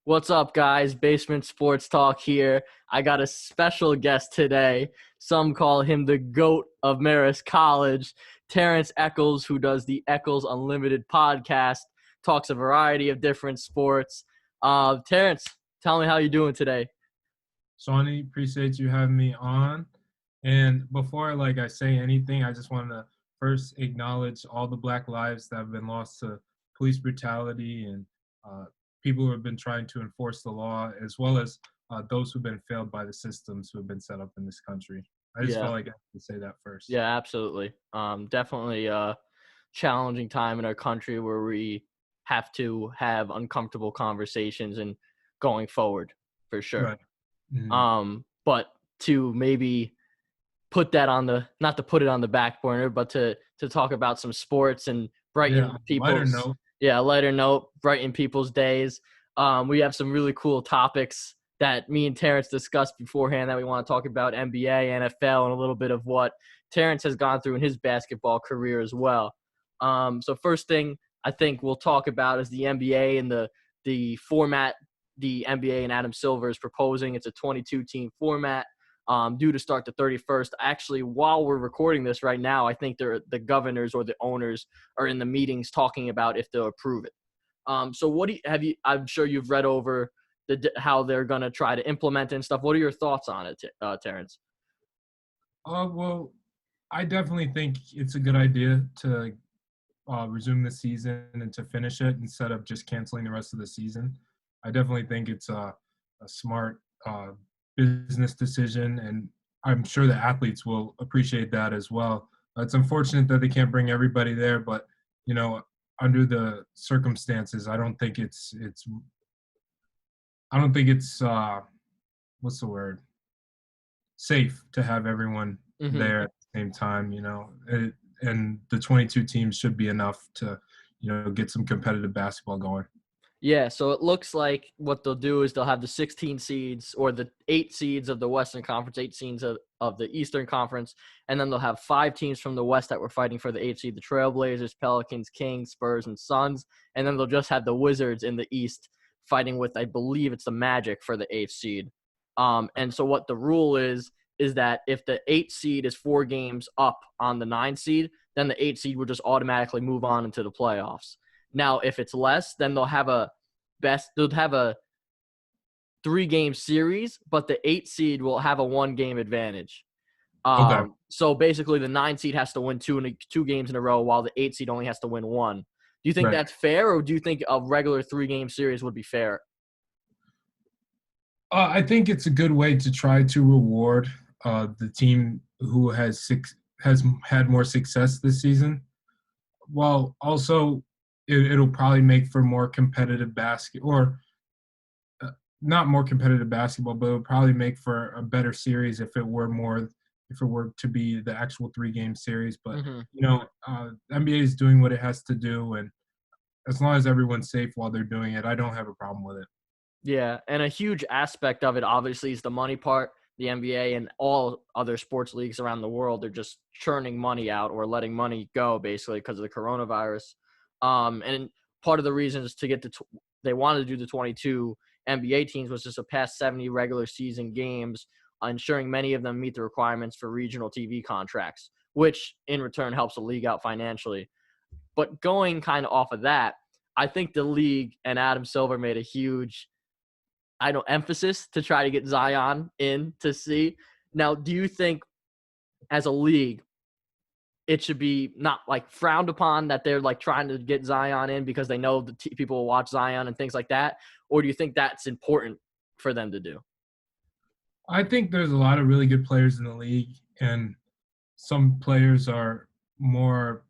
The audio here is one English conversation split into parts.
What's up, guys? Basement Sports Talk here. I got a special guest today. Some call him the GOAT of Marist College, Terrence Eccles, who does the Eccles Unlimited podcast, talks a variety of different sports. Terrence, tell me how you're doing today. Shawnee, appreciate you having me on. And before I say anything, I just want to first acknowledge all the Black lives that have been lost to police brutality and people who have been trying to enforce the law, as well as those who've been failed by the systems who have been set up in this country. I just Yeah, felt like I had to say that first. yeah, absolutely. Definitely a challenging time in our country where we have to have uncomfortable conversations and going forward, for sure. Right. Mhm. But to maybe put that on the not to put it on the back burner, but to talk about some sports and Yeah, brighten lighter people's note. lighter note, brighten people's days. We have some really cool topics that me and Terrence discussed beforehand that we want to talk about NBA, NFL, and a little bit of what Terrence has gone through in his basketball career as well. So first thing I think we'll talk about is the NBA and the format the NBA and Adam Silver is proposing. It's a 22-team format due to start the 31st. Actually, while we're recording this right now, I think the governors or the owners are in the meetings talking about if they'll approve it. So what do you have you? I'm sure you've read over how they're going to try to implement it and stuff. What are your thoughts on it, Terrence? Well, I definitely think it's a good idea to resume the season and to finish it instead of just canceling the rest of the season. I definitely think it's a smart business decision, and I'm sure the athletes will appreciate that as well. It's unfortunate that they can't bring everybody there, but you know, under the circumstances, I don't think it's what's the word, safe to have everyone Mm-hmm. there at the same time. And the 22 teams should be enough to get some competitive basketball going. Yeah, so it looks like what they'll do is they'll have the 16 seeds or the 8 seeds of the Western Conference, 8 seeds of the Eastern Conference, and then they'll have 5 teams from the West that were fighting for the 8 seed, the Trailblazers, Pelicans, Kings, Spurs, and Suns, and then they'll just have the Wizards in the East fighting with, I believe it's the Magic for the 8th seed. And so what the rule is that if the 8 seed is 4 games up on the 9 seed, then the 8 seed will just automatically move on into the playoffs. Now, if it's less, then they'll have a 3-game series, but the 8 seed will have a 1-game advantage. Okay. So basically, the 9 seed has to win 2 games in a row, while the 8 seed only has to win 1. Do you think Right. that's fair, or do you think a regular 3-game series would be fair? I think it's a good way to try to reward the team who has had more success this season, while also it'll probably make for more competitive or not more competitive basketball, but it'll probably make for a better series if it were to be the actual 3-game series. But Mm-hmm. NBA is doing what it has to do, and as long as everyone's safe while they're doing it, I don't have a problem with it. Yeah, and a huge aspect of it, obviously, is the money part. The NBA and all other sports leagues around the world are just churning money out or letting money go, basically, because of the coronavirus. And part of the reasons to get they wanted to do the 22 NBA teams was just to pass 70 regular season games, ensuring many of them meet the requirements for regional TV contracts, which in return helps the league out financially. But going kind of off of that, I think the league and Adam Silver made a huge emphasis to try to get Zion in to see. Now, do you think as a league, it should be not like frowned upon that they're like trying to get Zion in because they know people will watch Zion and things like that? Or do you think that's important for them to do? I think there's a lot of really good players in the league, and some players are more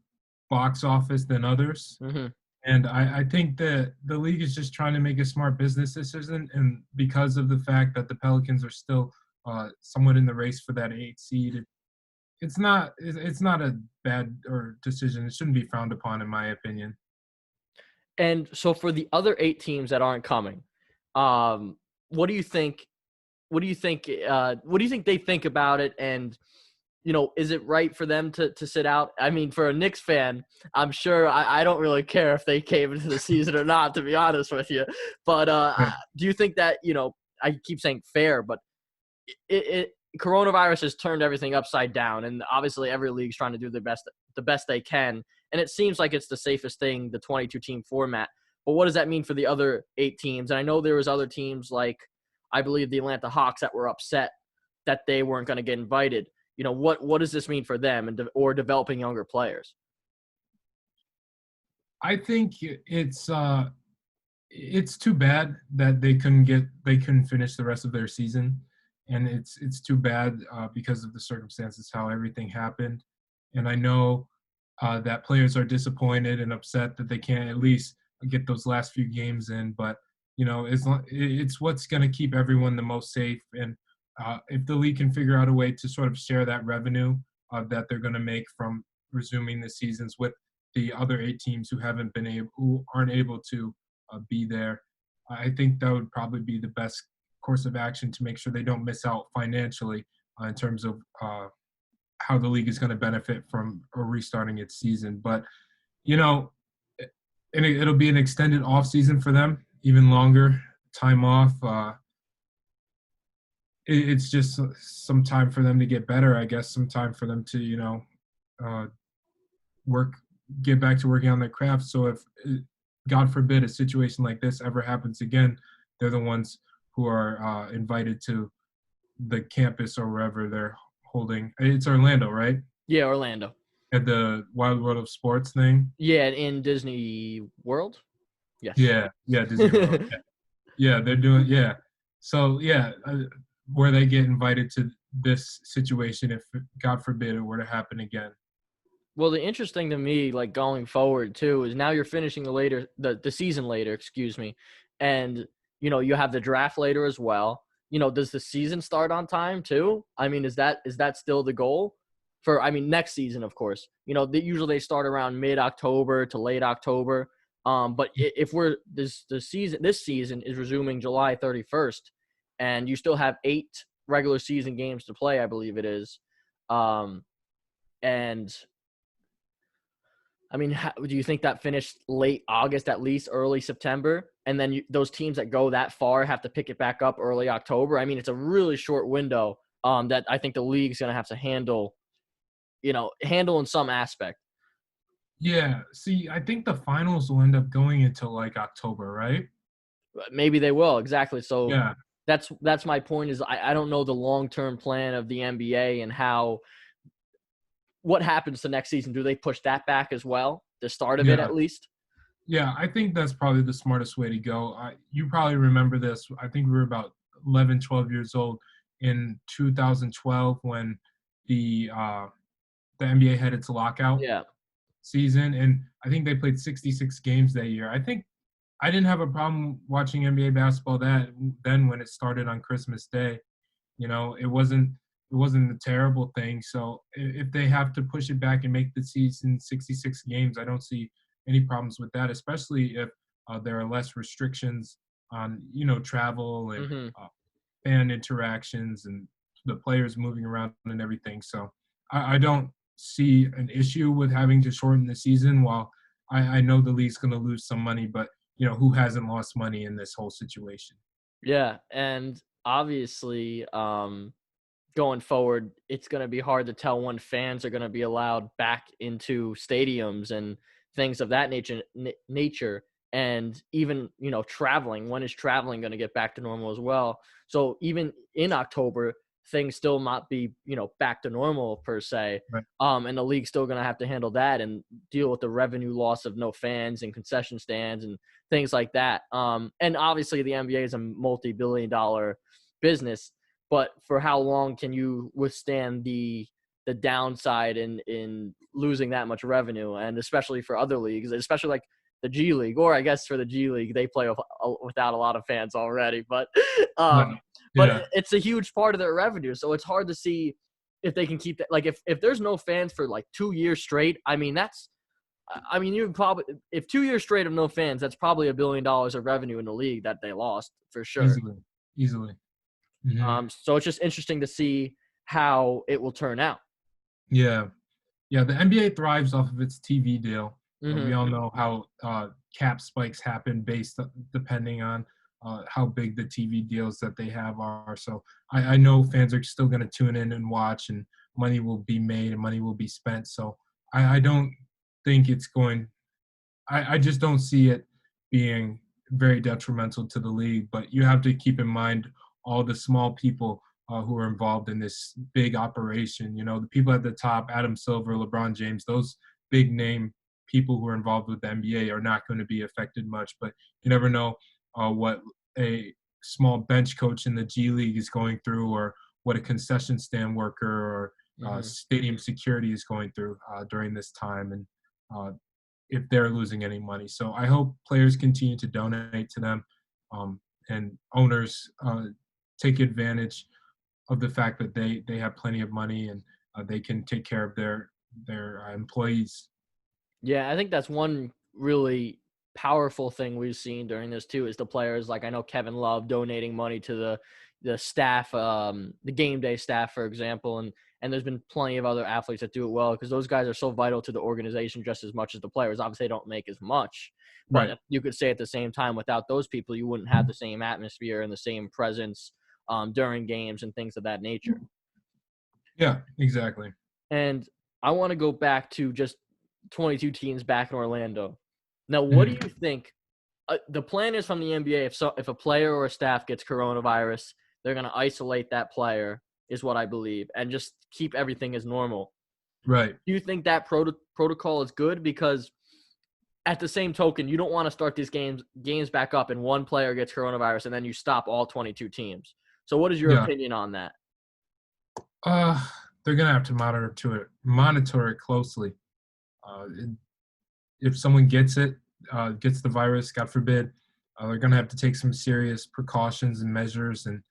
box office than others. Mm-hmm. And I think that the league is just trying to make a smart business decision. And because of the fact that the Pelicans are still somewhat in the race for that 8 seed, it's not a bad or decision. It shouldn't be frowned upon, in my opinion. And so for the other 8 teams that aren't coming, what do you think? What do you think? What do you think they think about it? And is it right for them to sit out? I mean, for a Knicks fan, I'm sure I don't really care if they came into the season or not, to be honest with you. But Right. do you think that, I keep saying fair, but it coronavirus has turned everything upside down, and obviously every league's trying to do the best they can, and it seems like it's the safest thing, the 22 team format. But what does that mean for the other 8 teams? And I know there was other teams like, I believe, the Atlanta Hawks that were upset that they weren't going to get invited. What does this mean for them or developing younger players? I think it's too bad that they couldn't finish the rest of their season, and it's too bad because of the circumstances how everything happened. And I know that players are disappointed and upset that they can't at least get those last few games in. But it's what's going to keep everyone the most safe. And if the league can figure out a way to sort of share that revenue that they're going to make from resuming the seasons with the other 8 teams who aren't able to be there, I think that would probably be the best course of action to make sure they don't miss out financially in terms of how the league is going to benefit from restarting its season. But you know, and it'll be an extended off season for them, even longer time off. It's just some time for them to get better, I guess. Some time for them to uh, work, get back to working on their craft. So if God forbid a situation like this ever happens again, they're the ones who are invited to the campus or wherever they're holding. It's Orlando, right? Yeah, Orlando. At the Wild World of Sports thing. Yeah, in Disney World. Yes. Yeah, yeah, Disney World. Yeah, yeah, they're doing. Yeah, so yeah, where they get invited to this situation if God forbid it were to happen again. Well, the interesting to me, like going forward too, is now you're finishing the season later, excuse me, and you have the draft later as well. Does the season start on time too? I mean, is that still the goal for? I mean, next season, of course. Usually they start around mid-October to late October. But if this season is resuming July 31st, and you still have 8 regular season games to play, I believe it is, and I mean, do you think that finished late August, at least early September, and then those teams that go that far have to pick it back up early October? I mean, it's a really short window that I think the league's going to have to handle in some aspect. Yeah, see, I think the finals will end up going until like October, right? Maybe they will, exactly. So Yeah, that's my point. Is I don't know the long-term plan of the NBA and what happens the next season. Do they push that back as well? The start of it, yeah, at least. yeah. I think that's probably the smartest way to go. You probably remember this. I think we were about 11, 12 years old in 2012 when the uh, the NBA had its lockout Yeah. season, and I think they played 66 games that year. I think I didn't have a problem watching NBA basketball then when it started on Christmas Day. It wasn't a terrible thing. So if they have to push it back and make the season 66 games, I don't see any problems with that, especially if there are less restrictions on travel and Mm-hmm. uh, fan interactions and the players moving around and everything. So I don't see an issue with having to shorten the season. While I know the league's going to lose some money, but who hasn't lost money in this whole situation? Yeah, and obviously, going forward, it's going to be hard to tell when fans are going to be allowed back into stadiums and things of that nature, and even traveling. When is traveling going to get back to normal as well? So even in October, things still might be back to normal per se, Right. and the league's still going to have to handle that and deal with the revenue loss of no fans and concession stands and things like that. And obviously the NBA is a multi-billion-dollar business, but for how long can you withstand the downside in losing that much revenue? And especially for other leagues, especially like the G League, or I guess for the G League, they play without a lot of fans already. But Right. but Yeah. it's a huge part of their revenue, so it's hard to see if they can keep that. Like if there's no fans for like 2 years straight, I mean, you probably, if 2 years straight of no fans, that's probably $1 billion of revenue in the league that they lost for sure. Easily. Easily. Hmm. So it's just interesting to see how it will turn out. Yeah. Yeah, the NBA thrives off of its TV deal. We Mhm. all know how cap spikes happen based depending on how big the TV deals that they have are. So I know fans are still going to tune in and watch, and money will be made and money will be spent. So I don't think it's going. I just don't see it being very detrimental to the league. But you have to keep in mind all the small people who are involved in this big operation. You know, the people at the top, Adam Silver, LeBron James, those big name people who are involved with the NBA are not going to be affected much. But you never know what a small bench coach in the G League is going through, or what a concession stand worker or Mhm. stadium security is going through during this time. And uh, if they're losing any money. So I hope players continue to donate to them, and owners take advantage of the fact that they have plenty of money, and they can take care of their employees. Yeah, I think that's one really powerful thing we've seen during this too is the players like I know Kevin Love donating money to the staff, the game day staff, for example, and there's been plenty of other athletes that do it well because those guys are so vital to the organization just as much as the players. Obviously, they don't make as much, Right. but you could say at the same time, without those people, you wouldn't have the same atmosphere and the same presence during games and things of that nature. Yeah, exactly. And I want to go back to just 22 teams back in Orlando. Now, what do Mhm. you think? The plan is from the NBA. If a player or a staff gets coronavirus, they're going to isolate that player, is what I believe, and just keep everything as normal. Right. Do you think that protocol is good? Because at the same token, you don't want to start these games back up, and one player gets coronavirus, and then you stop all 22 teams. So, what is your Yeah. opinion on that? Uh, they're gonna have to monitor it closely. It, if someone gets the virus, God forbid, they're gonna have to take some serious precautions and measures. And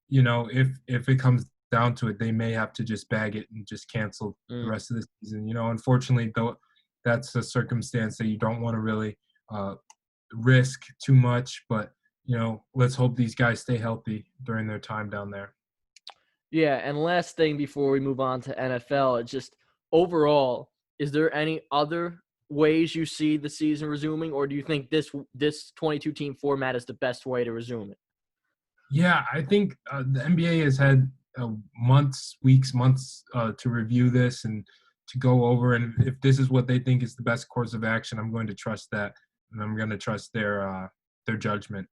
if it comes down to it, they may have to just bag it and just cancel the Mm. rest of the season. Unfortunately, though, that's a circumstance that you don't want to really uh, risk too much. But let's hope these guys stay healthy during their time down there. Yeah, and last thing before we move on to NFL, it's just overall, is there any other ways you see the season resuming, or do you think this 22 team format is the best way to resume it? Yeah, I think the NBA has had months to review this and to go over. And if this is what they think is the best course of action, I'm going to trust that, and I'm going to trust their judgment.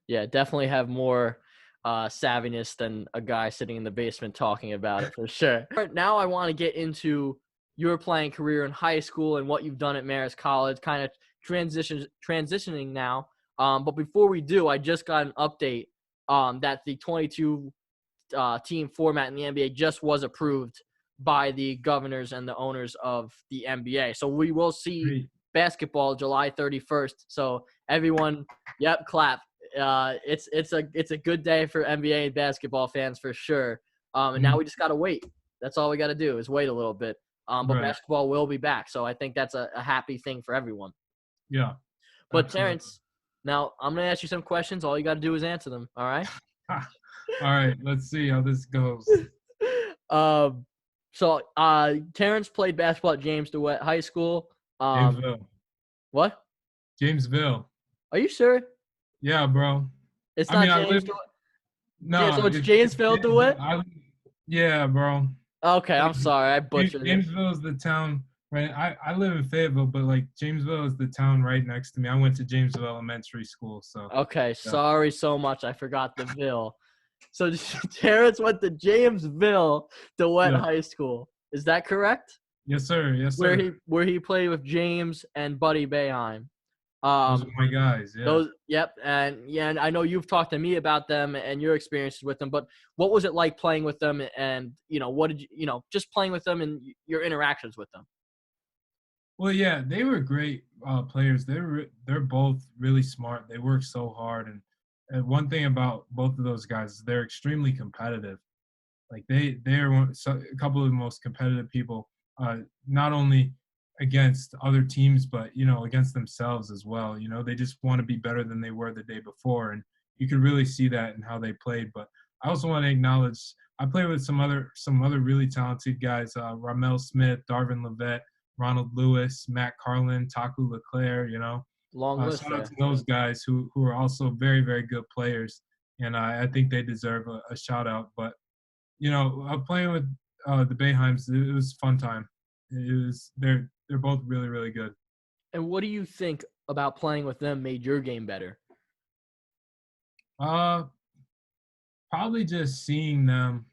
Yeah, definitely have more savviness than a guy sitting in the basement talking about it for sure. All right, now I want to get into your playing career in high school and what you've done at Marist College, kind of transitioning now. But before we do, I just got an update that the 22 team format in the NBA just was approved by the governors and the owners of the NBA. So we will see Great. basketball July 31st. So everyone, yep, clap. It's a good day for NBA and basketball fans for sure. And now Mhm. we just gotta wait. That's all we gotta do is wait a little bit. But Right. basketball will be back, so I think that's a happy thing for everyone. Yeah. But Absolutely. Terrence, now I'm gonna ask you some questions. All you gotta do is answer them. All right? All right. Let's see how this goes. um, Terrence played basketball at James DeWitt High School. Um, Jamesville. what? Jamesville. Are you sure? Yeah, bro. It's I mean, not I James live. DeWitt. Yeah, No, so it's it's Janesville DeWitt. Jamesville. Yeah, bro. Okay, I'm James, sorry, I butchered it. Jamesville is the town, right? I live in Fayetteville, but like Jamesville is the town right next to me. I went to Jamesville Elementary School, so Okay, yeah, sorry so much. I forgot the Ville. So Terrence went to Jamesville DeWitt yeah, High School. Is that correct? yes sir, yes Where sir. he played with James and Buddy Boeheim. Those are Um, my guys. Yeah. Those, yep, and yeah, and I know you've talked to me about them and your experiences with them. But what was it like playing with them? And what did just playing with them and your interactions with them? Well, yeah, they were great players. They're both really smart. They work so hard, and one thing about both of those guys is they're extremely competitive. Like they're a couple of the most competitive people, not only against other teams, but against themselves as well. They just want to be better than they were the day before, and you could really see that in how they played. But I also want to acknowledge I play with some other really talented guys, Ramel Smith, Darvin Levitt, Ronald Lewis, Matt Carlin, Taku Leclaire. Long list Shout out to there. those guys who are also very very good players, and I think they deserve a shout out. But playing with the Bayheims, it was a fun time. They're both really really good. And what do you think about playing with them made your game better? Uh, Probably just seeing them,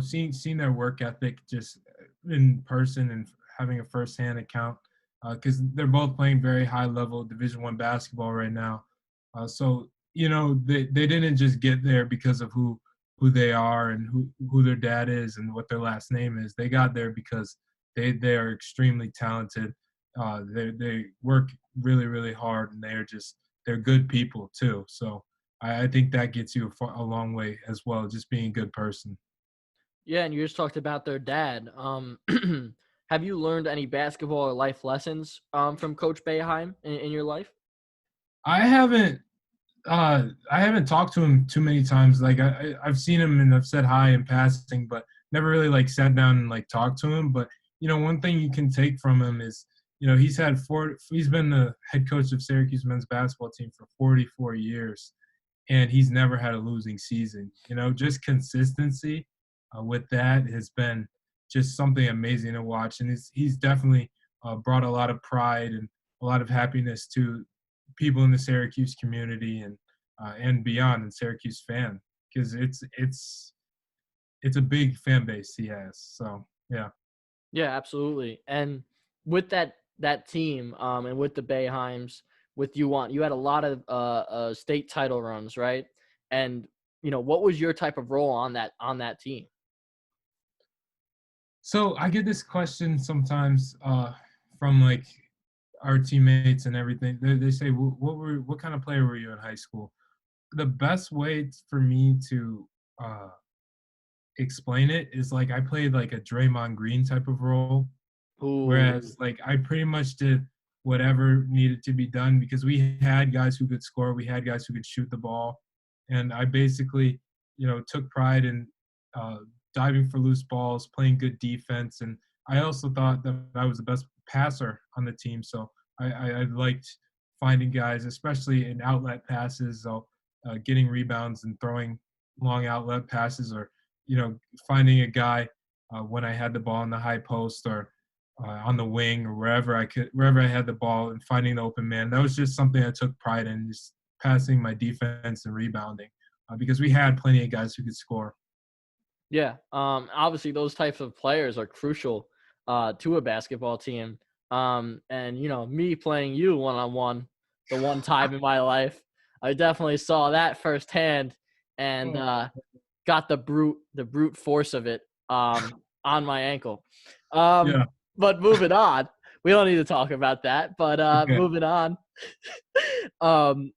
seeing their work ethic just in person and having a firsthand account, because they're both playing very high level Division 1 basketball right now. So they didn't just get there because of who they are and who their dad is and what their last name is. They got there because they are extremely talented. They work really really hard, and they're good people too. So I think that gets you a long way as well, just being a good person. Yeah, and you just talked about their dad. Have you learned any basketball or life lessons from Coach Bayheim in your life? I haven't I haven't talked to him too many times. Like I've seen him and I've said hi in passing, but never really like sat down and like talked to him. But one thing you can take from him is he's been the head coach of Syracuse men's basketball team for 44 years, and he's never had a losing season. Just consistency with that has been just something amazing to watch, and he's definitely brought a lot of pride and a lot of happiness to people in the Syracuse community and beyond, and Syracuse fan, because it's a big fan base he has. So yeah. Yeah, absolutely. And with that team, and with the Bayheims, with you had a lot of state title runs, right? And what was your type of role on that team? So I get this question sometimes from like our teammates and everything. They say, what kind of player were you in high school?" The best way for me to uh, explain it is like I played like a Draymond Green type of role. Who? Whereas, like, I pretty much did whatever needed to be done because we had guys who could score, we had guys who could shoot the ball, and I basically, took pride in uh, diving for loose balls, playing good defense, and I also thought that I was the best passer on the team. So I liked finding guys, especially in outlet passes, so getting rebounds and throwing long outlet passes, or finding a guy when I had the ball in the high post or on the wing or wherever I had the ball and finding the open man. That was just something I took pride in, just passing my defense and rebounding, because we had plenty of guys who could score. Yeah. Obviously, those types of players are crucial to a basketball team. And me playing you one on one, the one time in my life, I definitely saw that firsthand, and Oh, got the brute force of it on my ankle. Um, yeah. but moving on, we don't need to talk about that. But Okay. moving on, um,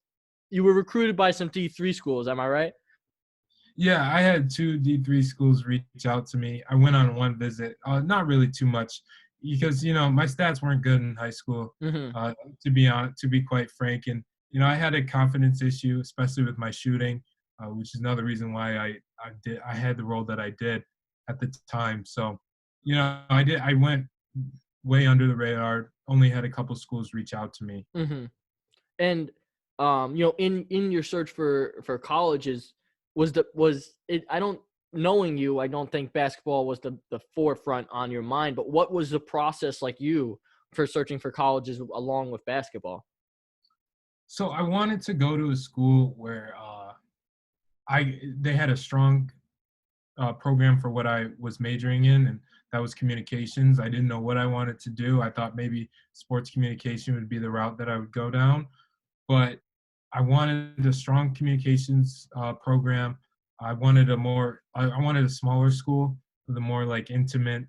you were recruited by some D3 schools, am I right? Yeah, I had two D3 schools reach out to me. I went on one visit, not really too much, because my stats weren't good in high school. Hmm. To be quite frank, and I had a confidence issue, especially with my shooting, which is another reason why I had the role that I did at the time. So, I went way under the radar. Only had a couple schools reach out to me. Hmm. And in your search for colleges, was it? I don't knowing you. I don't think basketball was the forefront on your mind. But what was the process like you for searching for colleges along with basketball? So I wanted to go to a school where I they had a strong program for what I was majoring in, and that was communications. I didn't know what I wanted to do. I thought maybe sports communication would be the route that I would go down, but I wanted a strong communications program. I wanted a smaller school with a more like intimate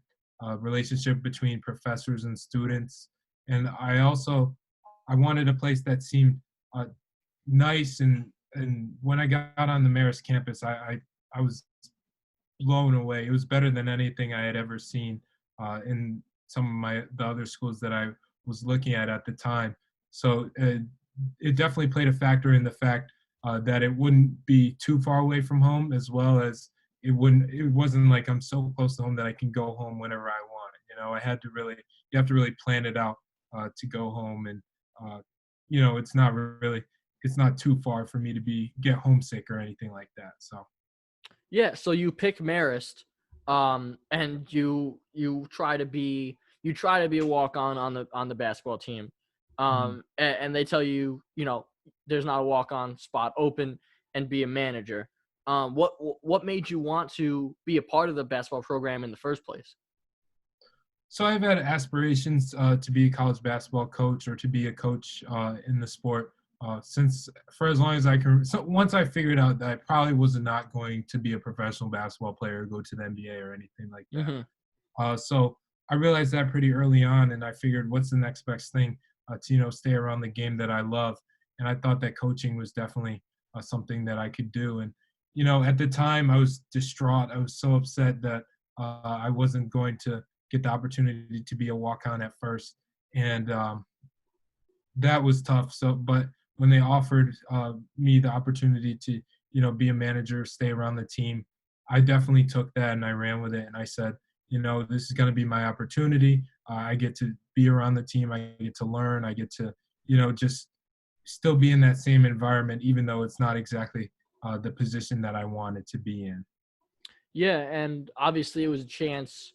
relationship between professors and students, and I wanted a place that seemed uh, nice, and when I got on the Marist campus, I was blown away. It was better than anything I had ever seen in some of the other schools that I was looking at the time. So it definitely played a factor in the fact that it wouldn't be too far away from home, as well as it wasn't like I'm so close to home that I can go home whenever I want. I had to really you have to really plan it out to go home, and uh, it's not too far for me to be get homesick or anything like that. So Yeah, so you pick Marist, and you try to be a walk on the basketball team, mhm. and they tell you, there's not a walk on spot open, and be a manager. What made you want to be a part of the basketball program in the first place? So I've had aspirations to be a college basketball coach or to be a coach in the sport since for as long as I can. So once I figured out that I probably was not going to be a professional basketball player or go to the NBA or anything like that. Hmm. So I realized that pretty early on, and I figured, what's the next best thing to stay around the game that I love? And I thought that coaching was definitely something that I could do. And at the time, I was distraught. I was so upset that I wasn't going to get the opportunity to be a walk-on at first, and that was tough. So, but when they offered me the opportunity to, be a manager, stay around the team, I definitely took that and I ran with it. And I said, this is going to be my opportunity. I get to be around the team. I get to learn. I get to, just still be in that same environment, even though it's not exactly the position that I wanted to be in. Yeah, and obviously it was a chance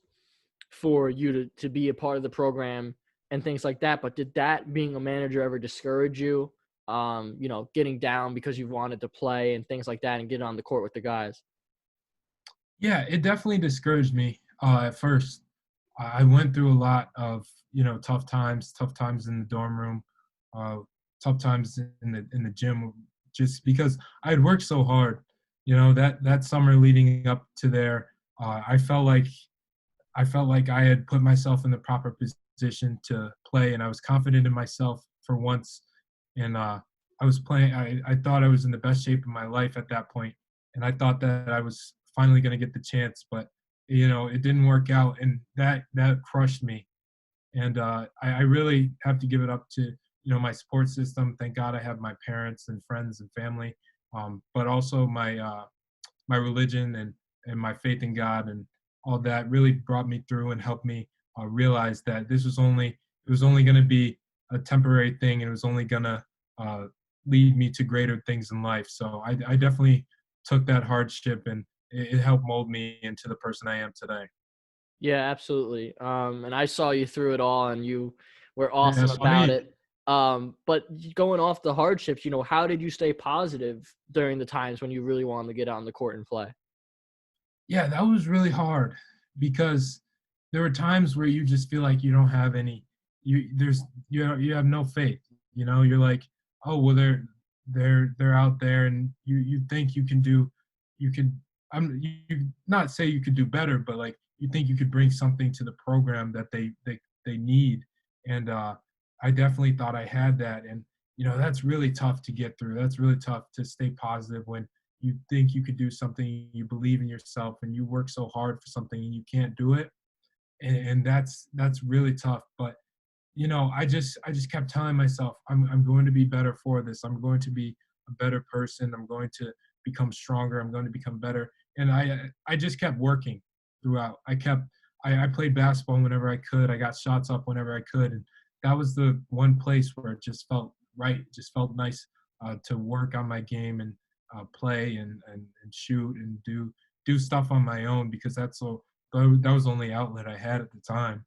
for you to be a part of the program and things like that. But did that being a manager ever discourage you? Getting down because you wanted to play and things like that, and get on the court with the guys. Yeah, it definitely discouraged me at first. I went through a lot of tough times in the dorm room, uh, tough times in the gym, just because I had worked so hard. That summer leading up to there, I felt like I had put myself in the proper position to play, and I was confident in myself for once. And I was playing. I thought I was in the best shape of my life at that point, and I thought that I was finally going to get the chance, but it didn't work out, and that crushed me. And I really have to give it up to my support system. Thank God I have my parents and friends and family, but also my religion and my faith in God and all that really brought me through and helped me realize that it was only going to be a temporary thing, and it was only going to uh, lead me to greater things in life. So I definitely took that hardship, and it helped mold me into the person I am today. Yeah, absolutely. And I saw you through it all, and you were Yeah, awesome so about me. it. But going off the hardships, how did you stay positive during the times when you really wanted to get on the court and play? Yeah, that was really hard because there were times where you just feel like you don't have any you have no faith. You're like, "Oh, well they're out there and you think you can you not say you could do better, but like you think you could bring something to the program that they need." And I definitely thought I had that, and that's really tough to get through. That's really tough to stay positive when you think you could do something, you believe in yourself, and you work so hard for something and you can't do it, and that's really tough. But I just kept telling myself, I'm going to be better for this. I'm going to be a better person. I'm going to become stronger. I'm going to become better. And I just kept working throughout. I played basketball whenever I could. I got shots up whenever I could, and that was the one place where it just felt right. It just felt nice to work on my game and play and shoot and do stuff on my own because that was the only outlet I had at the time.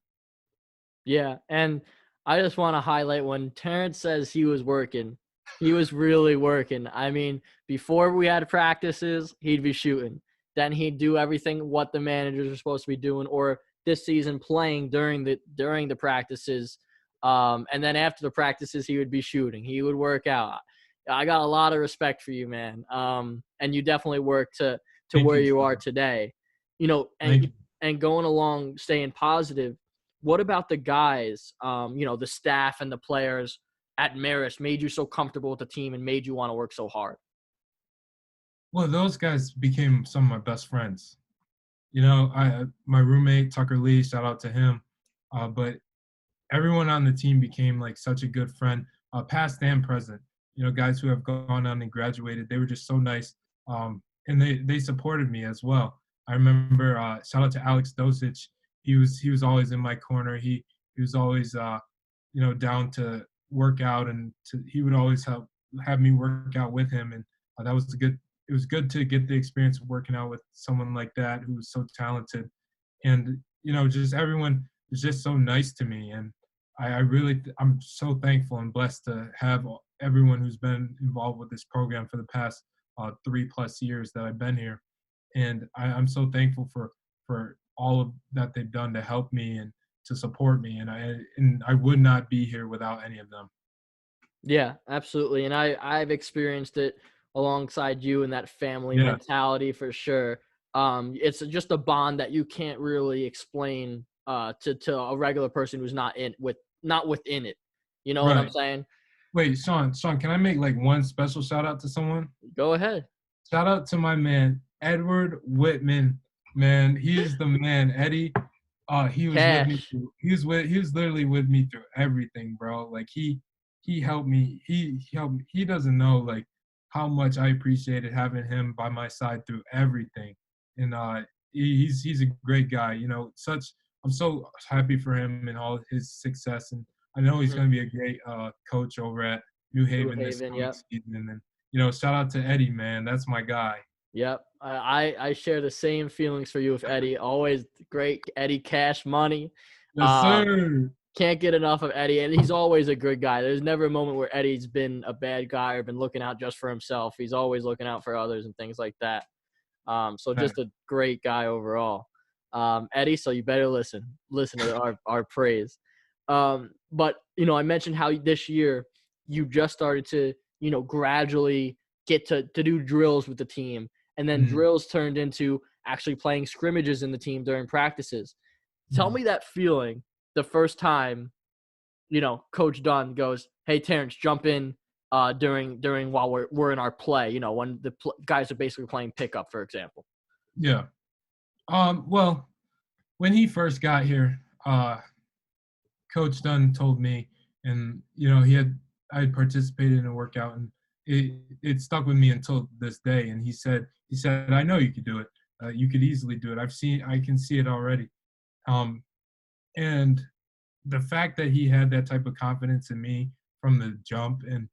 Yeah, and I just wanna highlight when Terrence says he was working, he was really working. I mean, before we had practices, he'd be shooting. Then he'd do everything what the managers are supposed to be doing, or this season playing during the practices. And then after the practices, he would be shooting. He would work out. I got a lot of respect for you, man. And you definitely work to Thank where you you for are that. today. You know, and Thank you. and going along, staying positive, what about the guys, the staff and the players at Marist made you so comfortable with the team and made you want to work so hard? Well, those guys became some of my best friends. I my roommate Tucker Lee, shout out to him. But everyone on the team became like such a good friend, past and present. guys who have gone on and graduated. They were just so nice, and they supported me as well. I remember shout out to Alex Dosich. He was always in my corner. He was always down to work out, and he would always have me work out with him, and that was a good. It was good to get the experience of working out with someone like that who was so talented, and just everyone was just so nice to me, and I'm so thankful and blessed to have everyone who's been involved with this program for the past 3+ years that I've been here, and I'm so thankful for all of that they've done to help me and to support me, and I would not be here without any of them. Yeah, absolutely. And I've experienced it alongside you in that family Yeah, mentality for sure. It's just a bond that you can't really explain to a regular person who's not within it. You know what I'm right. saying? Wait, Sean, can I make like one special shout out to someone? Go ahead. Shout out to my man Edward Whitman. Man, he is the man. Eddie, he was with me Cash. through. He was literally with me through everything, bro. Like he helped me. He helped me. He doesn't know like how much I appreciated having him by my side through everything. And he's a great guy. I'm so happy for him and all his success. And I know he's Mhm. going to be a great coach over at New New Haven this Haven. coming Yep. season. And shout out to Eddie, man. That's my guy. Yep. I share the same feelings for you with Eddie. Always great Eddie Cash Money. Yes, Um, sir. Can't get enough of Eddie, and he's always a good guy. There's never a moment where Eddie's been a bad guy or been looking out just for himself. He's always looking out for others and things like that. So just a great guy overall. Eddie, so you better listen to our praise. But I mentioned how this year you just started to gradually get to do drills with the team, and then Mhm, drills turned into actually playing scrimmages in the team during practices. Tell mhm. me that feeling the first time Coach Dunn goes, "Hey Terrence, jump in during while we're in our play." When the guys are basically playing pickup, for example. Yeah. Well, when he first got here, Coach Dunn told me, and I had participated in a workout, and it stuck with me until this day. And he said, I know you could do it. You could easily do it. I can see it already. Um, and the fact that he had that type of confidence in me from the jump, and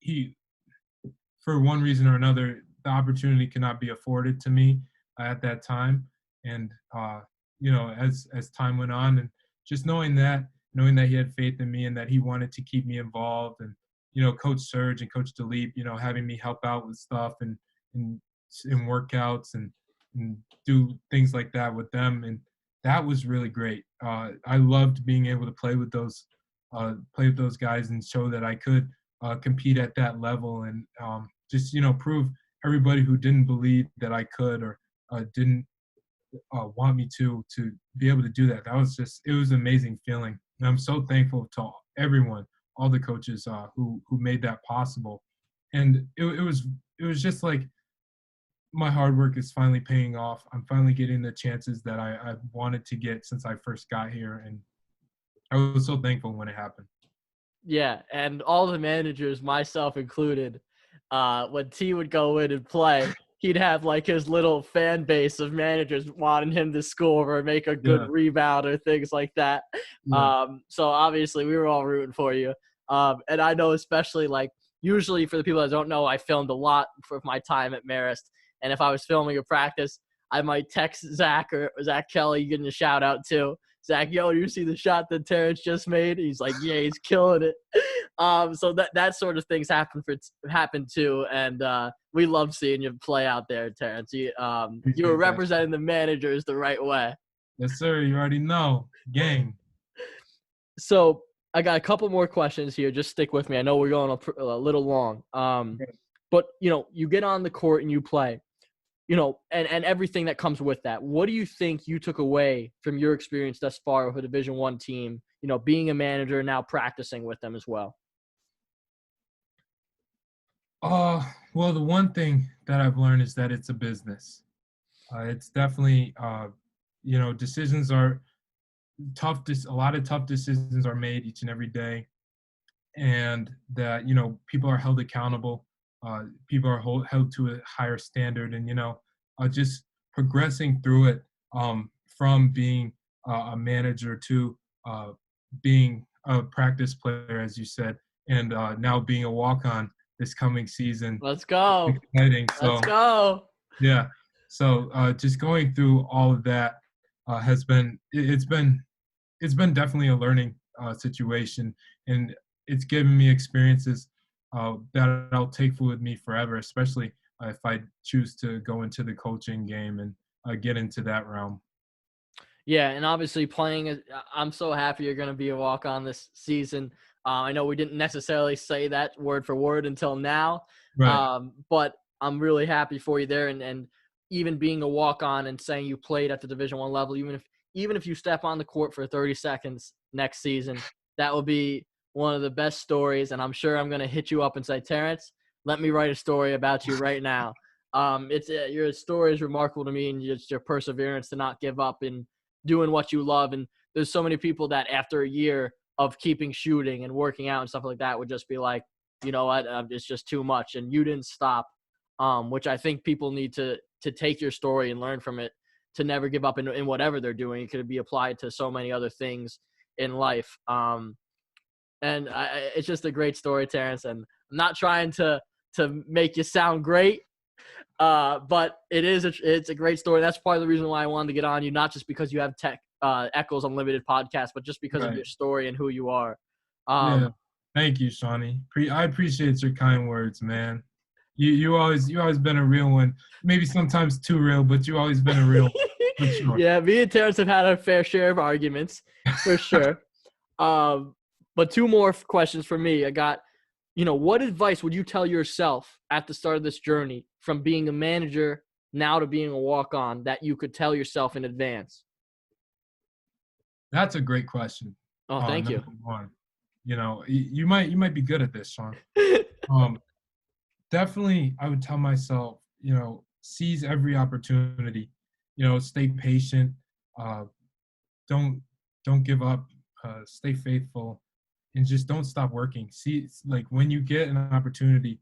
he for one reason or another, the opportunity cannot be afforded to me at that time. And as time went on, and just knowing that he had faith in me and that he wanted to keep me involved, and Coach Serge and Coach Delip, having me help out with stuff and in workouts and do things like that with them, and that was really great. I loved being able to play with those guys and show that I could compete at that level, and just prove everybody who didn't believe that I could, or didn't want me to be able to do that. It was an amazing feeling, and I'm so thankful to everyone, all the coaches who made that possible. And it was just like my hard work is finally paying off. I'm finally getting the chances that I wanted to get since I first got here, and I was so thankful when it happened. Yeah, and all the managers, myself included, when T would go in and play, he'd have like his little fan base of managers wanting him to score or make a good Yeah, rebound or things like that. yeah, So obviously we were all rooting for you. And I know especially like usually for the people that don't know, I filmed a lot for my time at Marist. And if I was filming a practice, I might text Zach or Zach Kelly, getting a shout out too. Zach, yo, you see the shot that Terrence just made? He's like, yeah, he's killing it. So that sort of things happen too, and we love seeing you play out there, Terrence. You were appreciate that. representing the managers the right way. Yes, sir. You already know, gang. So I got a couple more questions here. Just stick with me. I know we're going a little long. But you get on the court and you play. And everything that comes with that. What do you think you took away from your experience thus far with a Division I team? Being a manager now practicing with them as well. Well, the one thing that I've learned is that it's a business. It's definitely, decisions are tough. A lot of tough decisions are made each and every day, and that people are held accountable. People are held to a higher standard, and just progressing through it, from being a manager to being a practice player, as you said, and now being a walk-on this coming season. Let's go. Exciting. Let's So go. yeah, so just going through all of that has been it's been definitely a learning situation, and it's given me experiences that I'll take with me forever, especially if I choose to go into the coaching game and get into that realm. Yeah, and obviously I'm so happy you're going to be a walk on this season. I know we didn't necessarily say that word for word until now, Right. but I'm really happy for you there. And even being a walk on and saying you played at the Division One level, even if you step on the court for 30 seconds next season, that will be one of the best stories. And I'm sure I'm going to hit you up and say, Terrence, let me write a story about you right now. Your story is remarkable to me, and just your perseverance to not give up and doing what you love. And there's so many people that after a year of keeping shooting and working out and stuff like that would just be like, you know what, it's just too much. And you didn't stop, which I think people need to take your story and learn from it, to never give up in whatever they're doing. It could be applied to so many other things in life. It's just a great story, Terrence. And I'm not trying to make you sound great, but it's a great story. That's part of the reason why I wanted to get on you, not just because you have Echoes Unlimited podcast, but just because of Right. your story and who you are. Yeah. Um, Thank you, Shawnee. I appreciate your kind words, man. You always been a real one. Maybe sometimes too real, but you always been a real one, for sure. yeah, me and Terrence have had our fair share of arguments for sure. Um, but two more questions for me. I got, what advice would you tell yourself at the start of this journey from being a manager now to being a walk-on that you could tell yourself in advance? That's a great question. Oh, thank Number you. one, you might be good at this, Sean. Um, Definitely, I would tell myself, seize every opportunity. Stay patient. Uh, don't don't give up. Stay faithful, and just don't stop working. See, like when you get an opportunity,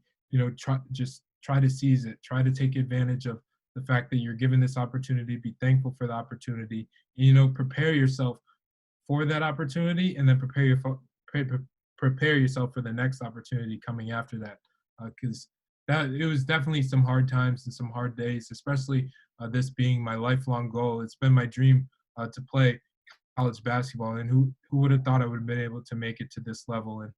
try to seize it. Try to take advantage of the fact that you're given this opportunity. Be thankful for the opportunity. And, prepare yourself for that opportunity, and then prepare yourself for the next opportunity coming after that, because that it was definitely some hard times and some hard days, especially this being my lifelong goal. It's been my dream to play college basketball, and who would have thought I would have been able to make it to this level. And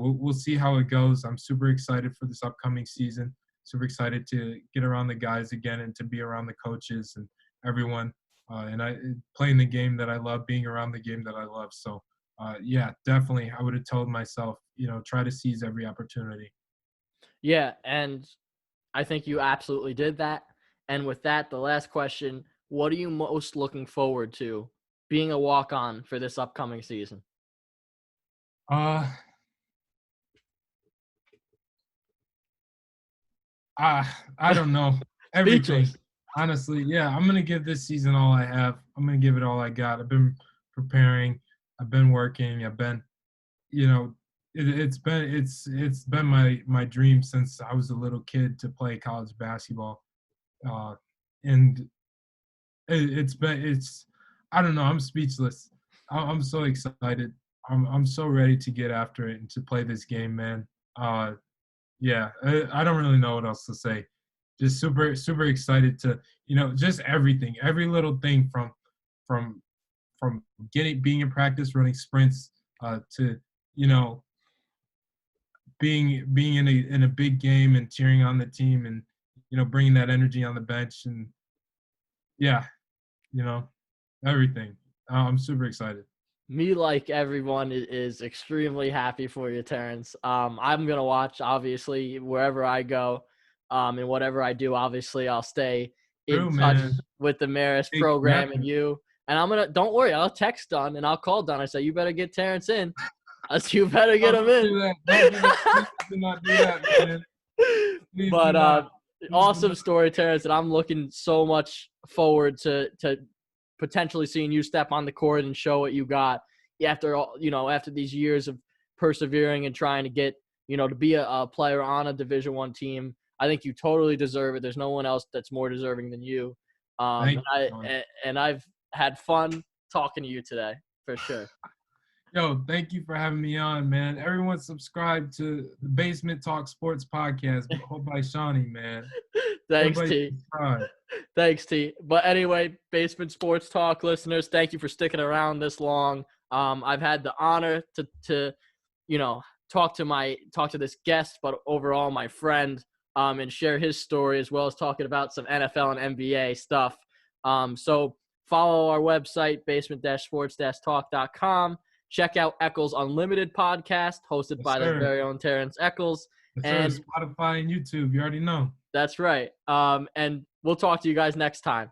we'll see how it goes. I'm super excited for this upcoming season, super excited to get around the guys again and to be around the coaches and everyone, and I playing the game that I love, being around the game that I love. So yeah, definitely, I would have told myself, try to seize every opportunity. Yeah, and I think you absolutely did that. And with that, the last question, what are you most looking forward to being a walk-on for this upcoming season? Uh, I don't know. Everything, Speechless. honestly. Yeah, I'm gonna give this season all I have. I'm gonna give it all I got. I've been preparing. I've been working. I've been, you know, it's been my dream since I was a little kid to play college basketball. Uh, and it's I don't know. I'm speechless. I'm so excited. I'm so ready to get after it and to play this game, man. Uh, yeah, I don't really know what else to say. Just super, super excited to, just everything, every little thing from from being in practice, running sprints, to you know being in a big game and cheering on the team, and bringing that energy on the bench, and yeah, you know everything. I'm super excited. Me, like everyone, is extremely happy for you, Terrence. I'm gonna watch, obviously, wherever I go, and whatever I do. Obviously, I'll stay in True, touch man. with the Marist Hey, program and definitely. you. And I'm gonna, don't worry, I'll text Don and I'll call Don. I say, you better get Terrence in. I say, you better Oh, get him don't in. do that. Don't do that. Please do not do that, man. Please do But not. Please do awesome not. story, Terrence, and I'm looking so much forward to potentially seeing you step on the court and show what you got after all, after these years of persevering and trying to get, to be a player on a Division I team. I think you totally deserve it. There's no one else that's more deserving than you. Thank you, Sean. And I've had fun talking to you today for sure. Yo, thank you for having me on, man. Everyone subscribe to the Basement Talk Sports Podcast hosted by Shawnee, man. Thanks, Everybody T. subscribe. Thanks, T. But anyway, Basement Sports Talk listeners, thank you for sticking around this long. I've had the honor to talk to this guest, but overall my friend, and share his story as well as talking about some NFL and NBA stuff. So follow our website, basement-sports-talk.com. Check out Eccles Unlimited podcast hosted by the very own Terrence Eccles. And Spotify and YouTube, you already know. That's right. And we'll talk to you guys next time.